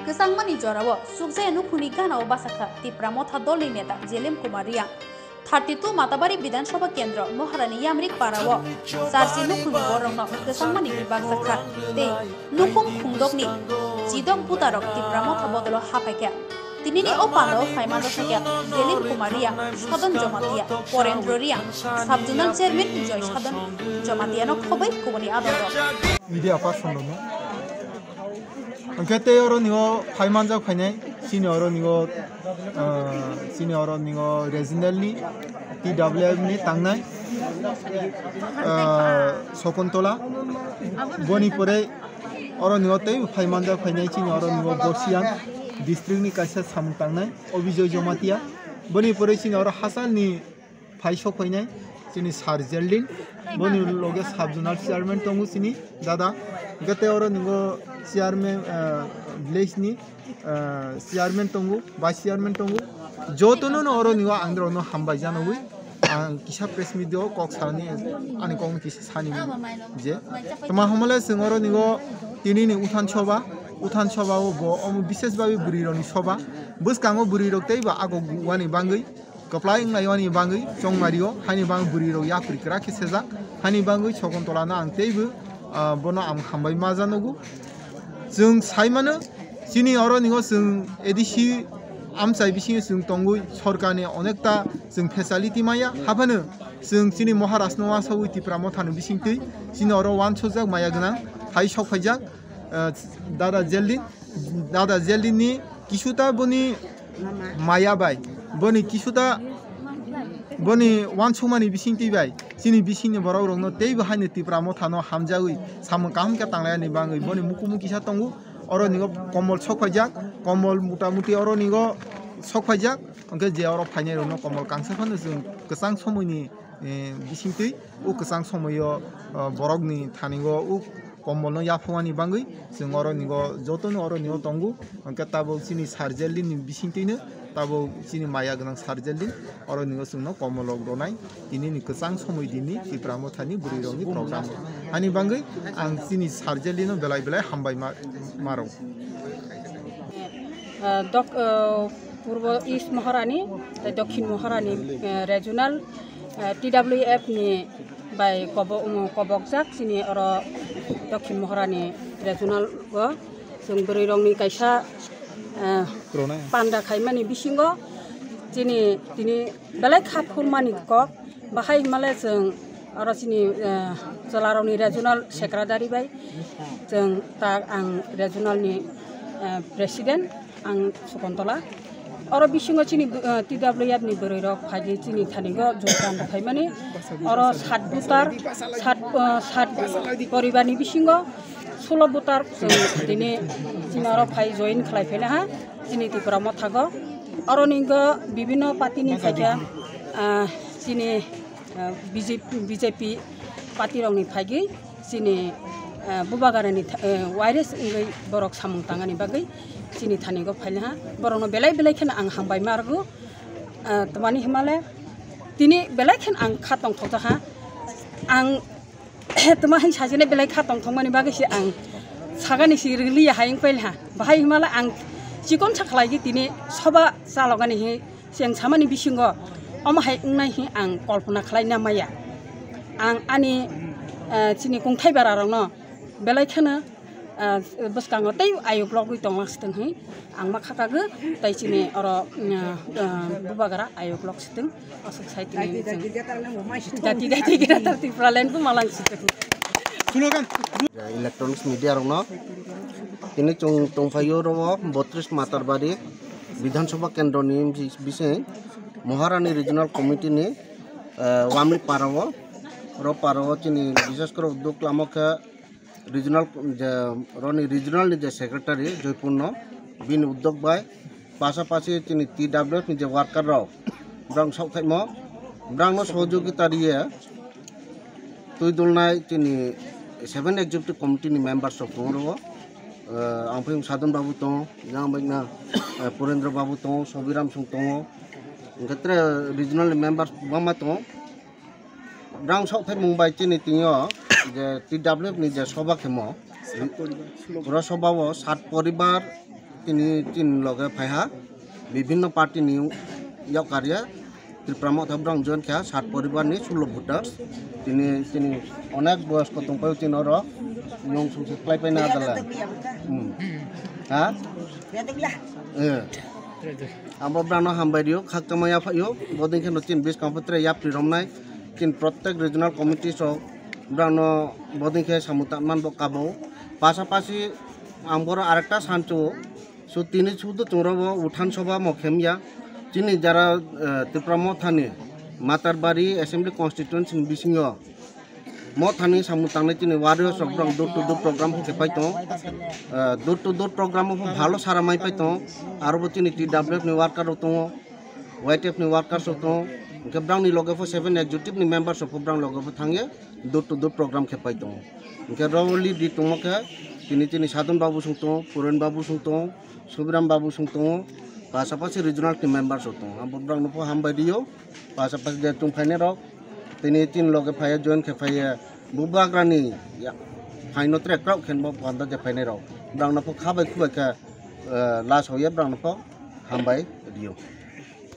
Kesangmani Jorawo, Sukzai Nukuni Gana Obasaka, Tipramota Doli Neta, Jelim Kumaria. 32 Matabari Bidan Shoba Kendra, Moharani Yamrik Parawo, Sarsi Nukuni Borong, Kesangmani Baksaka, Te Nukum Kundokni, Jidong Putarok, Tipramota Bodolo Hapaka. Tinini Opano, Faimano Saka, Jelim Kumaria, Shodon Jomatia, Porendroria, Subjunal Chairman, Joy Shodon, Jomatiano Kobai Kumani Adoro. Media person, Angkete oro nigo Faimanja Fane, Senior nigo Senior nigo regionally, TWF ni Tangnai, Sokontola, Bonipore, oro nigote, Faimanja Fane, Senior nigo Borsian, District ni Kasa Samtangnai, Obijo Jomatia, Bonipore Senior Hasan ni Paisho Fane, Sini Sarjeldin, Boni Logas Habzunal Chairman Tongu Sini, Dada, Gate oro nigo Chairman village ni Chairman Tongu, Vice Chairman Tongu, Jotono oro nigo Andro no Hambajanowi, Kisha press media, Coxani, and Kong Kishani. Je, Tamahomala Singoro nigo, Tinini Utan Choba, Omo Bises Babi Buriro ni Choba, Buskango Buriro Teba, Ago Wani Bangi. Kaplaying Layoni Bangi, Chong Mario, Hani Bang Buriro Yapri Kraki Seza, Hani Bangi, Chocontolana and Table, Bona Am Hambai Mazanogu, Zung Simon, Sini Oronigo, Zung Edishi, Amsai Bishi, Zung Tongu, Chorkane, Onekta, Zung Pesaliti Maya, Habanu, Zung Sini Moharas Noa Sawiti Pramotan Bishinti, Sinoro One Chozak Mayagana, Hai Shokajak, Dada Zelini, Kishuta Boni Mayabai. Boni Kisuda Boni one Chumani Bisinti by Sini Bisini Borong, no Dave Haniti Pramotano, Hamjawi, Samakam Katangani Bangi, Boni Mukumuki Satongu, Oronigo, Komol Sokajak, Komol Mutamuti Oronigo, Sokajak, Uncle Jero Panero, no Komol Kansafan, Kasang Somuni Bisinti, Ukasang Somoyo, Borogni, Tanigo, Komolo Yapani Bangi, Singoronigo, Joton Oronio Tongu, Uncle Tabo Sini Sarjelin Bisintina. Tabo sini maya ganang sarjalin oro ningo sungno komolog donai ini ni kesang somoi dini di pramotani burironi program hani bangai ang sini sarjalino belai hambai maro dok purbo east maharani dokhin maharani regional TWF ni by kobokjak sini oro dokhin maharani regional go sung burironi kaisa Panda Kaimani Bishingo, Tini Belek Hapurmani Kok, Bahai Malazung, Orosini Solaroni Regional Secretary by Jung Tag and Regional ni President and Sokontola, or Bishingo Chini TWF ni Buriro, Haji Chini Tanigo, Jotan Kaimani, or Sad Butar, Sad Koribani Bishingo. Solo butar dini sinaro pai join khalai phela ha sini tipra thago aroningo bibino party ni khaja sini BJP party rong ni phagi sini bubagarani virus ngai borok samung tangani bagai sini thanigo phaila ha borono belai khena ang hambai margo tamani himale tini belai khen ang khatong thota ha ang Temahin saja ni belai khatong thongmani bagai si ang sagani si rili haing pelha bahai himala ang cikon saklai gi tini soba salogani hi siang samani bisingo omahai ngnai hi ang kolpona khlai na maya ang ani chini kongthai bararong no belai khana baskango tei ayu blog wi tonglang steng hi ang makhaka ge tai chini oro bubagara ayu blog steng asuk sai tini dati kita tarti pralen ku malang steng Electronics media rong no ini tongfayo ro 32 matarbari Bidhan Sabha Kendra ni bise Moharani Regional Committee ni Wamli Parawo ro Parawo chini bisas karo duk lamok regional roni regional ni secretary Joypurno bin uddog bai pasapasi chini TWF ni worker ro brang sok thaimo brang no sahojogita riye tui dulnai chini 7 executive committee ni members of ro angpim sadon babu to yang baikna Purendra babu to Sobiram sung to ngatre regional members mama to brang sok thai mumbai chini tinyo je TWF ni je soba khemo pura sobawo 7 poribar তিনি চিন লগে ফাইহা বিভিন্ন party new ইয়াव कार्य त्रिपुरा मथाब्रां जन क्या 7 परिवार नि 16 भोटार्स তিনি অনেক বয়স্ক দंफायो তিন र यं संसे क्लाइ पाइना दाला हा आमो ब्रानो हामबायदियो खाकतमाया फायो बदिं खेनो तीन 20 कम्पुटर या प्रिरमनाय तीन प्रत्येक रिजनल कमिटी सो ब्रानो बदिं खे सामुतामान ब काबो पासापासि आमबरो आरेकटा सानचो सो तिनि सुदु चोरबो उठान सभा मखेमया तिनि जारा त्रिपुरा मथानि मातारबारि असेंबली कन्स्टिट्युएन्सी बिसिङो मथानि सामुतांनाय तिनि वारियो सब्रां डोर टू डोर प्रोग्राम के पाइतो डोर टू डोर प्रोग्राम भालो सारा माइ पाइतो आरो तिनि टीडब्ल्यूएफ नि वर्कर तो वाइटीएफ नि वर्कर्स तो के ब्राउनी लगे फो 7 एग्जीक्यूटिव नि मेंबर्स ऑफ ब्राउन लगे फो थांगे डोर टू डोर प्रोग्राम के पाइतो के रवली दि तुमो के तिनि साधन बाबू सुंतो पुरन बाबू सुंतो सुब्राम बाबू सुंतो पासापासि रिजनल टीम मेंबर्स होतो हम ब्राउन फो हम बायदियो पासापासि दे तुम फाइने रो तिनि तीन लगे फाया जॉइन के फाया बुबाग्रानी फाइनो ट्रैक क्राउड खेनबो बंदा जे फाइने रो ब्राउन फो खाबाय खुबाय का लास्ट होया ब्राउन फो हम बाय दियो